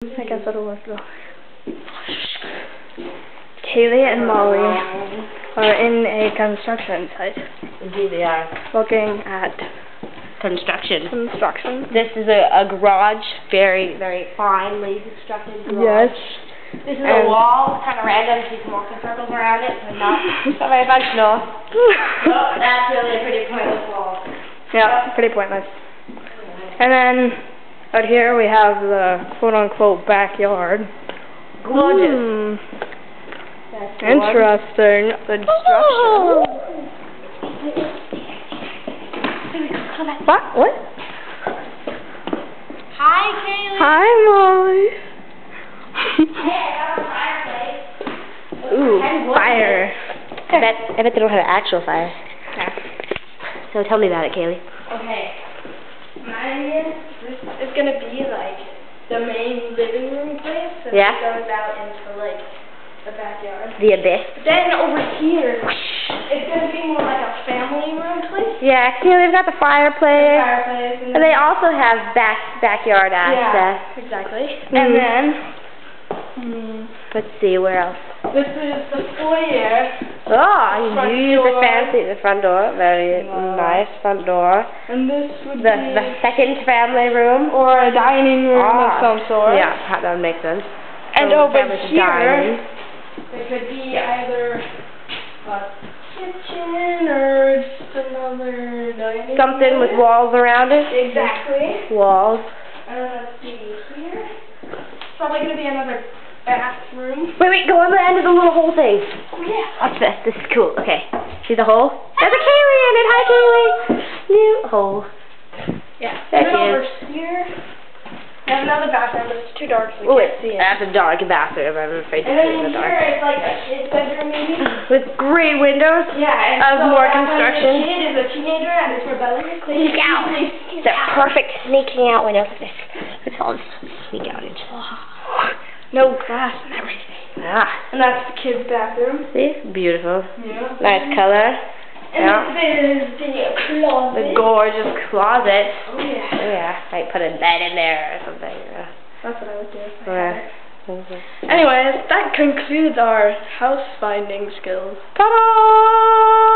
I guess that'll work though. Kaylee and Molly are in a construction site. Indeed they are. Looking at Construction. This is a garage, very, very finely constructed garage. Yes. This is a wall, kind of random, so you can walk in circles around it, so not very functional. Oh, that's really a pretty pointless wall. Yeah, pretty pointless. And then out here we have the quote-unquote backyard. Gorgeous. Interesting. Construction. What? Hi, Kaylee. Hi, Molly. Hey, I got a fireplace. Ooh, fire. I bet they don't have actual fire. Yeah. So tell me about it, Kaylee. Okay. This is gonna be like the main living room place. So Yeah. it goes out into like the backyard. The abyss. Then over here, it's gonna be more like a family room place. Yeah, you know, they've got the fireplace. Fireplace. And they also have backyard access. Yeah, exactly. And then, Let's see, where else? this is the foyer. Oh, Front you use door. the front door. Very nice front door. And this would The be... second family room. Or a dining room of some sort. Yeah, that would make sense. And So over family's here, dining. there could be either a kitchen or just another dining Something room. with walls around it. Exactly. Walls. Let's see here. Probably going to be another bathroom. Wait, go on the end of the little hole thing. Oh, yeah. Watch this. This is cool. Okay. See the hole? There's a Kaylee in it. Hi, Kaylee. New hole. Yeah. There And then she over is. here, we have another bathroom, but it's too dark, so we Oh, can't see it. that's a dark bathroom. I'm afraid to And see then in the here, dark. it's like a kid's bedroom, maybe. With great windows. Yeah, and Of so more that when construction. the kid is a teenager and is rebellious, they Sneak out. sneak The out. perfect sneaking out window. It's all sneak out into. No glass and everything. Ah. And that's the kid's bathroom. See? Beautiful. Yeah. Nice color. And this is the closet. The gorgeous closet. Oh, yeah. Oh, yeah. Might put a bed in there or something. Yeah. That's what I would do if I Yeah. had it. Anyways, that concludes our house finding skills. Ta-da!